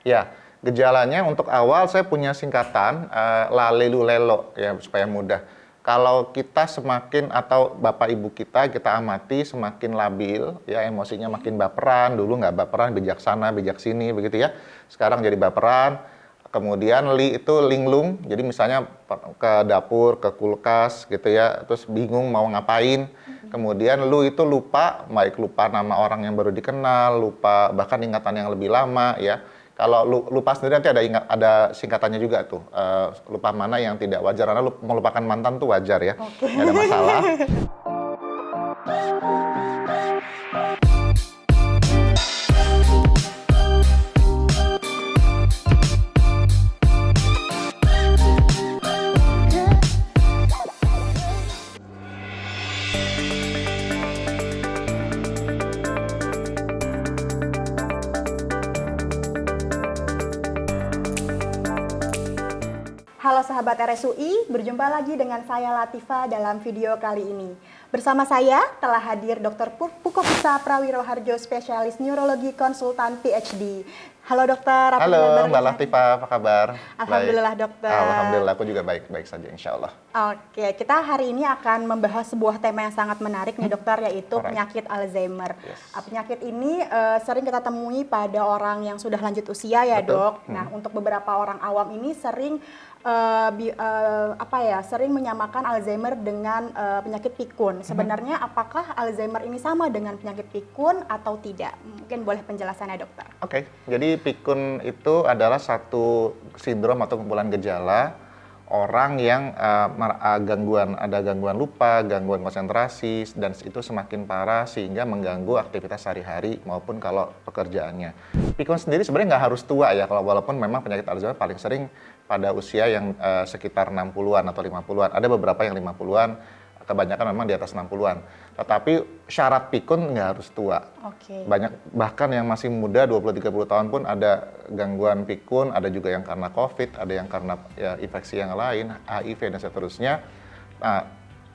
Ya, gejalanya untuk awal saya punya singkatan lalelu-lelo ya supaya mudah. Kalau kita semakin atau bapak ibu kita amati semakin labil ya emosinya makin baperan, dulu nggak baperan, bijaksana, bijak sini begitu ya. Sekarang jadi baperan. Kemudian li itu linglung, jadi misalnya ke dapur, ke kulkas gitu ya, terus bingung mau ngapain. Kemudian lu itu lupa, baik lupa nama orang yang baru dikenal, lupa bahkan ingatan yang lebih lama ya. Kalau lupa sendiri nanti ada singkatannya juga tuh, lupa mana yang tidak wajar, karena melupakan mantan tuh wajar ya, Oke. nggak ada masalah. Halo sahabat RSUI, berjumpa lagi dengan saya Latifa dalam video kali ini. Bersama saya telah hadir Dr. Pukofisa Prawiroharjo, spesialis neurologi konsultan PhD. Halo dokter, apa Halo kabar? Mbak Latifa, apa kabar? Alhamdulillah Baik. dokter. Alhamdulillah, aku juga baik-baik saja insya Allah. Oke, kita hari ini akan membahas sebuah tema yang sangat menarik nih dokter, yaitu Alright. penyakit Alzheimer. Yes. Penyakit ini sering kita temui pada orang yang sudah lanjut usia ya. Betul. Dok. Nah, untuk beberapa orang awam ini sering sering menyamakan Alzheimer dengan penyakit pikun. Sebenarnya apakah Alzheimer ini sama dengan penyakit pikun atau tidak? Mungkin boleh penjelasannya dokter. Oke, jadi pikun itu adalah satu sindrom atau kumpulan gejala orang yang ada gangguan lupa, gangguan konsentrasi, dan itu semakin parah sehingga mengganggu aktivitas sehari-hari maupun kalau pekerjaannya. Pikun sendiri sebenarnya nggak harus tua ya, walaupun memang penyakit Alzheimer paling sering pada usia yang sekitar 60-an atau 50-an. Ada beberapa yang 50-an, kebanyakan memang di atas 60-an. Tetapi syarat pikun nggak harus tua. Oke. Banyak bahkan yang masih muda 20-30 tahun pun ada gangguan pikun, ada juga yang karena COVID, ada yang karena ya, infeksi yang lain, HIV dan seterusnya. Nah,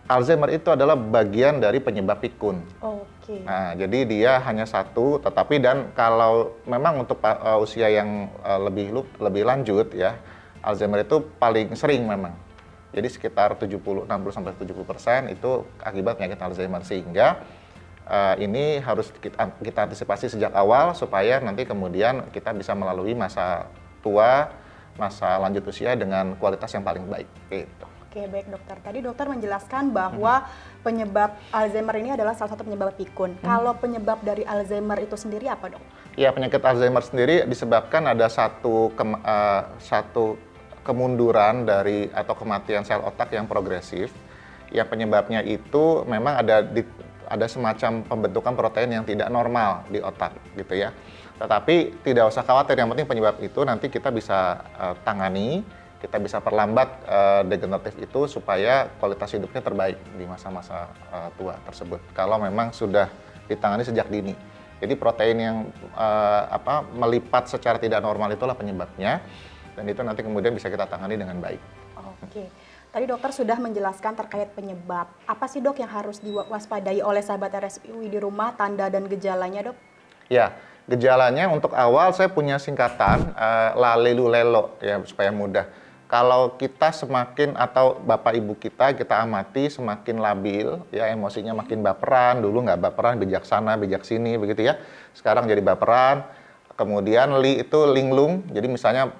Alzheimer itu adalah bagian dari penyebab pikun. Oke. Nah, jadi dia hanya satu, tetapi dan kalau memang untuk usia yang lebih lanjut ya, Alzheimer itu paling sering memang. Jadi sekitar 60-70% itu akibat penyakit Alzheimer, sehingga ini harus kita antisipasi sejak awal supaya nanti kemudian kita bisa melalui masa tua, masa lanjut usia dengan kualitas yang paling baik. Gitu. Oke, baik dokter. Tadi dokter menjelaskan bahwa penyebab Alzheimer ini adalah salah satu penyebab pikun. Kalau penyebab dari Alzheimer itu sendiri apa dok? Ya, penyakit Alzheimer sendiri disebabkan ada satu kemunduran dari atau kematian sel otak yang progresif. Yang penyebabnya itu memang ada semacam pembentukan protein yang tidak normal di otak gitu ya. Tetapi tidak usah khawatir, yang penting penyebab itu nanti kita bisa tangani, kita bisa perlambat degeneratif itu supaya kualitas hidupnya terbaik di masa-masa tua tersebut. Kalau memang sudah ditangani sejak dini. Jadi protein yang melipat secara tidak normal itulah penyebabnya. Dan itu nanti kemudian bisa kita tangani dengan baik. Oke, tadi dokter sudah menjelaskan terkait penyebab. Apa sih dok yang harus diwaspadai oleh sahabat RSUI di rumah, tanda dan gejalanya dok? Ya, gejalanya untuk awal saya punya singkatan lalelu-lelo ya supaya mudah. Kalau kita semakin atau bapak ibu kita amati semakin labil ya emosinya makin baperan, dulu nggak baperan, bijaksana, bijak sini begitu ya. Sekarang jadi baperan. Kemudian li itu linglung, jadi misalnya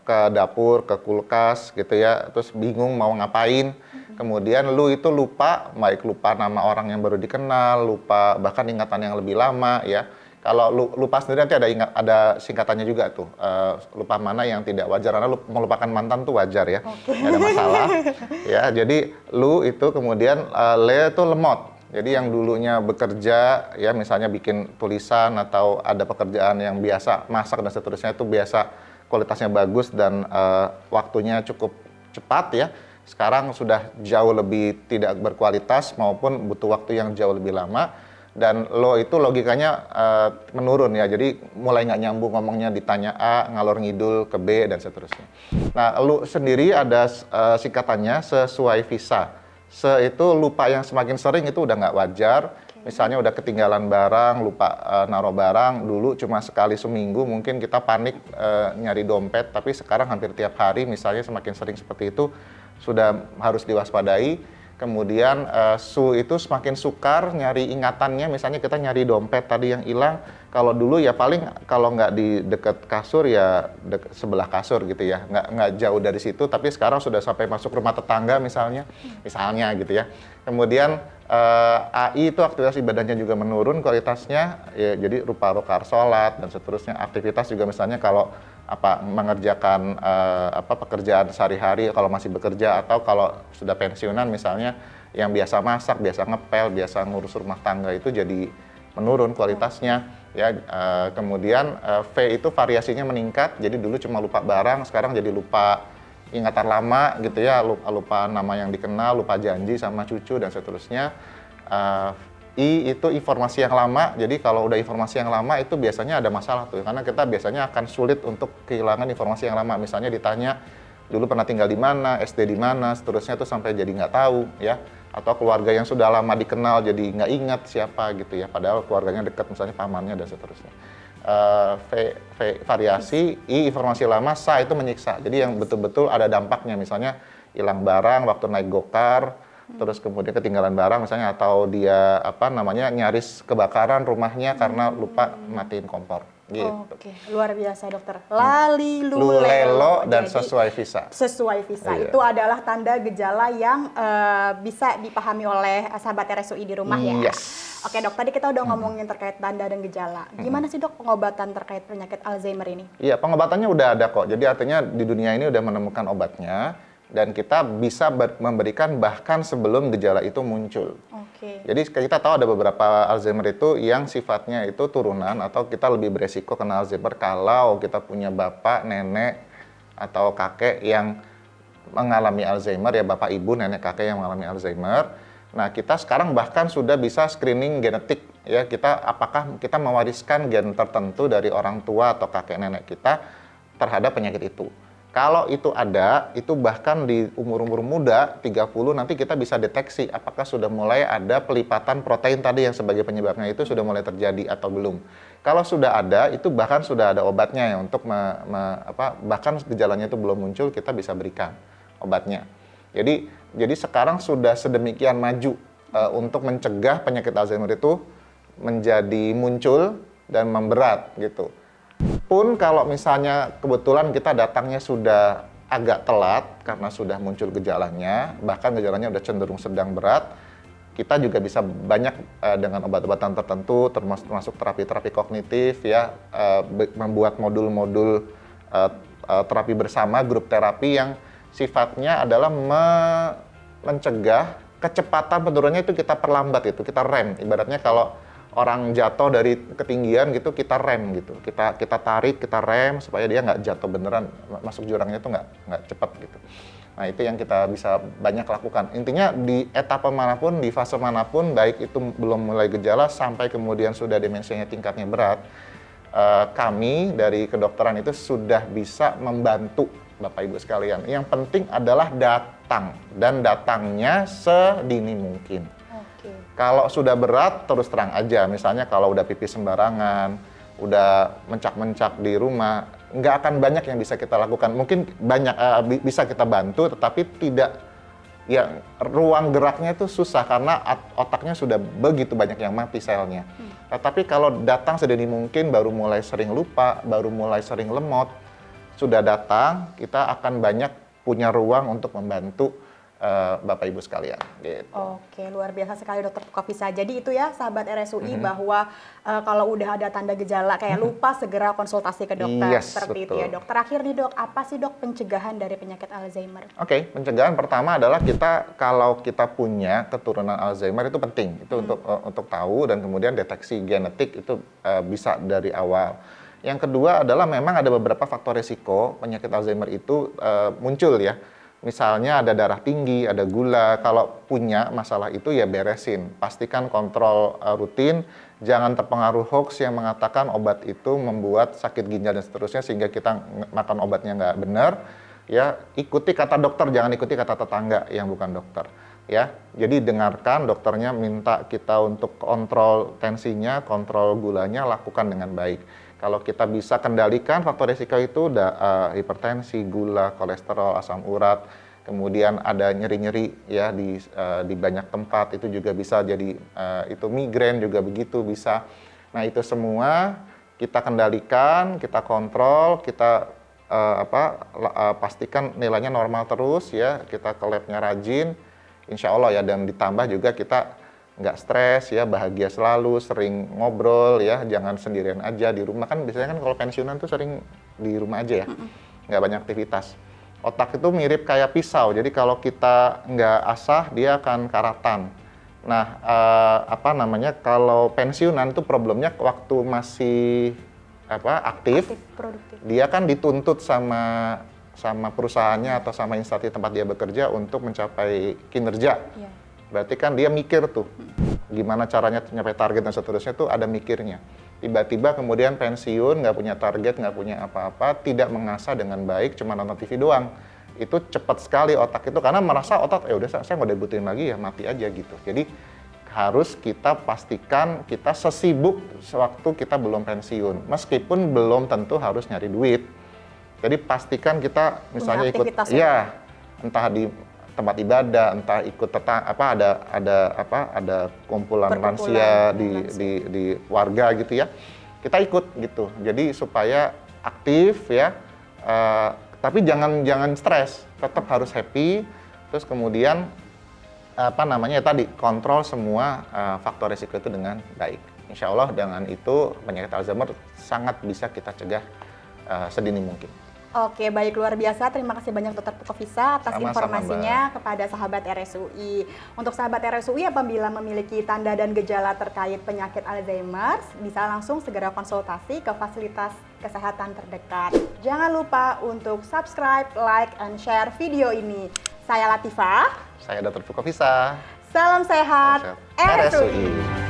ke dapur, ke kulkas gitu ya, terus bingung mau ngapain. Kemudian lu itu lupa, baik lupa nama orang yang baru dikenal, lupa bahkan ingatan yang lebih lama ya. Kalau lupa sendiri nanti ada singkatannya juga tuh, lupa mana yang tidak wajar, karena melupakan mantan tuh wajar ya, nggak ada masalah. Ya, jadi lu itu kemudian le itu lemot. Jadi yang dulunya bekerja, ya misalnya bikin tulisan atau ada pekerjaan yang biasa, masak dan seterusnya itu biasa kualitasnya bagus dan waktunya cukup cepat ya. Sekarang sudah jauh lebih tidak berkualitas maupun butuh waktu yang jauh lebih lama. Dan lo itu logikanya menurun ya, jadi mulai nggak nyambung ngomongnya, ditanya A, ngalor ngidul ke B dan seterusnya. Nah, lo sendiri ada singkatannya sesuai visa. Itu lupa yang semakin sering itu udah nggak wajar. Misalnya udah ketinggalan barang, lupa naruh barang, dulu cuma sekali seminggu mungkin kita panik nyari dompet, tapi sekarang hampir tiap hari misalnya semakin sering seperti itu, sudah harus diwaspadai. Kemudian itu semakin sukar nyari ingatannya, misalnya kita nyari dompet tadi yang hilang, kalau dulu ya paling kalau nggak di dekat kasur ya sebelah kasur gitu ya, nggak jauh dari situ, tapi sekarang sudah sampai masuk rumah tetangga misalnya gitu ya. Kemudian AI itu aktivitas ibadahnya juga menurun kualitasnya, ya, jadi rupa rokar sholat dan seterusnya. Aktivitas juga misalnya kalau mengerjakan pekerjaan sehari-hari kalau masih bekerja, atau kalau sudah pensiunan misalnya yang biasa masak, biasa ngepel, biasa ngurus rumah tangga itu jadi menurun kualitasnya ya. Kemudian V itu variasinya meningkat, jadi dulu cuma lupa barang, sekarang jadi lupa ingatan lama gitu ya, lupa nama yang dikenal, lupa janji sama cucu dan seterusnya. I itu informasi yang lama, jadi kalau udah informasi yang lama itu biasanya ada masalah tuh, karena kita biasanya akan sulit untuk kehilangan informasi yang lama. Misalnya ditanya dulu pernah tinggal di mana, SD di mana, seterusnya tuh sampai jadi nggak tahu ya, atau keluarga yang sudah lama dikenal jadi nggak ingat siapa gitu ya, padahal keluarganya dekat, misalnya pamannya dan seterusnya. Variasi, I informasi lama, SA itu menyiksa, jadi yang betul-betul ada dampaknya, misalnya hilang barang waktu naik gokar, terus kemudian ketinggalan barang misalnya, atau dia nyaris kebakaran rumahnya karena lupa matiin kompor gitu. Oke, luar biasa dokter. Lali Lulelo dan Jadi, sesuai visa. Sesuai visa Iya. itu adalah tanda gejala yang bisa dipahami oleh sahabat RSUI di rumah ya. Yes. Oke dok, tadi kita udah ngomongin terkait tanda dan gejala. Gimana sih dok pengobatan terkait penyakit Alzheimer ini? Iya, pengobatannya udah ada kok. Jadi artinya di dunia ini udah menemukan obatnya, dan kita bisa memberikan bahkan sebelum gejala itu muncul. Oke. Jadi kita tahu ada beberapa Alzheimer itu yang sifatnya itu turunan, atau kita lebih beresiko kena Alzheimer kalau kita punya bapak, nenek, atau kakek yang mengalami Alzheimer ya, bapak, ibu, nenek, kakek yang mengalami Alzheimer. Nah, kita sekarang bahkan sudah bisa screening genetik ya, apakah kita mewariskan gen tertentu dari orang tua atau kakek nenek kita terhadap penyakit itu. Kalau itu ada, itu bahkan di umur-umur muda, 30, nanti kita bisa deteksi apakah sudah mulai ada pelipatan protein tadi yang sebagai penyebabnya itu sudah mulai terjadi atau belum. Kalau sudah ada, itu bahkan sudah ada obatnya ya, untuk bahkan gejalanya itu belum muncul, kita bisa berikan obatnya. Jadi sekarang sudah sedemikian maju untuk mencegah penyakit Alzheimer itu menjadi muncul dan memberat gitu. Pun kalau misalnya kebetulan kita datangnya sudah agak telat karena sudah muncul gejalanya, bahkan gejalanya udah cenderung sedang berat, kita juga bisa banyak dengan obat-obatan tertentu, termasuk terapi-terapi kognitif ya, membuat modul-modul terapi bersama, grup terapi yang sifatnya adalah mencegah kecepatan penurunannya itu kita perlambat gitu, kita rem. Ibaratnya kalau orang jatuh dari ketinggian gitu, kita rem gitu, kita tarik, kita rem supaya dia nggak jatuh beneran, masuk jurangnya itu nggak cepat gitu. Nah, itu yang kita bisa banyak lakukan. Intinya di etapa manapun, di fase manapun, baik itu belum mulai gejala sampai kemudian sudah demensianya tingkatnya berat, kami dari kedokteran itu sudah bisa membantu Bapak Ibu sekalian. Yang penting adalah datang, dan datangnya sedini mungkin. Kalau sudah berat, terus terang aja, misalnya kalau udah pipis sembarangan, udah mencak-mencak di rumah, nggak akan banyak yang bisa kita lakukan. Mungkin banyak bisa kita bantu, tetapi tidak, ya ruang geraknya itu susah karena otaknya sudah begitu banyak yang mati selnya. Tetapi kalau datang sedini mungkin, baru mulai sering lupa, baru mulai sering lemot, sudah datang, kita akan banyak punya ruang untuk membantu Bapak Ibu sekalian. Gitu. Oke, luar biasa sekali Dokter Pukofisa. Jadi itu ya sahabat RSUI bahwa kalau udah ada tanda gejala kayak lupa, segera konsultasi ke dokter. Yes, seperti betul. itu ya dok. Terakhir nih dok, apa sih dok pencegahan dari penyakit Alzheimer? Oke, pencegahan pertama adalah kalau kita punya keturunan Alzheimer itu penting. Itu untuk tahu, dan kemudian deteksi genetik itu bisa dari awal. Yang kedua adalah memang ada beberapa faktor risiko penyakit Alzheimer itu muncul ya. Misalnya ada darah tinggi, ada gula. Kalau punya masalah itu ya beresin. Pastikan kontrol rutin, jangan terpengaruh hoax yang mengatakan obat itu membuat sakit ginjal dan seterusnya sehingga kita makan obatnya nggak benar. Ya, ikuti kata dokter, jangan ikuti kata tetangga yang bukan dokter. ya. Jadi dengarkan dokternya minta kita untuk kontrol tensinya, kontrol gulanya, lakukan dengan baik. Kalau kita bisa kendalikan faktor risiko itu, hipertensi, gula, kolesterol, asam urat, kemudian ada nyeri-nyeri ya di banyak tempat, itu juga bisa jadi itu migrain juga begitu bisa. Nah itu semua kita kendalikan, kita kontrol, kita pastikan nilainya normal terus ya, kita ke labnya rajin, insya Allah ya, dan ditambah juga kita nggak stres ya, bahagia selalu, sering ngobrol ya, jangan sendirian aja di rumah. Kan biasanya kan kalau pensiunan tuh sering di rumah aja ya, nggak banyak aktivitas. Otak itu mirip kayak pisau, jadi kalau kita nggak asah dia akan karatan. Nah, kalau pensiunan tuh problemnya waktu masih aktif, produktif. dia kan dituntut sama perusahaannya atau sama instansi tempat dia bekerja untuk mencapai kinerja. Iya. Berarti kan dia mikir tuh, gimana caranya mencapai target dan seterusnya tuh ada mikirnya. Tiba-tiba kemudian pensiun, nggak punya target, nggak punya apa-apa, tidak mengasah dengan baik, cuma nonton TV doang. Itu cepat sekali otak itu, karena merasa otak, udah saya nggak dibutuhin lagi ya, mati aja gitu. Jadi harus kita pastikan kita sesibuk sewaktu kita belum pensiun, meskipun belum tentu harus nyari duit. Jadi pastikan kita misalnya ikut, ya entah di tempat ibadah, entah ikut ada kumpulan lansia di warga gitu ya, kita ikut gitu. Jadi supaya aktif ya, tapi jangan stres, tetap harus happy. Terus kemudian tadi kontrol semua faktor risiko itu dengan baik. Insya Allah dengan itu penyakit Alzheimer sangat bisa kita cegah sedini mungkin. Oke, baik, luar biasa. Terima kasih banyak Dr. Pukofisa atas informasinya Mbak. kepada sahabat RSUI. Untuk sahabat RSUI apabila memiliki tanda dan gejala terkait penyakit Alzheimer, bisa langsung segera konsultasi ke fasilitas kesehatan terdekat. Jangan lupa untuk subscribe, like, and share video ini. Saya Latifah. Saya Dr. Pukofisa. Salam sehat, RSUI.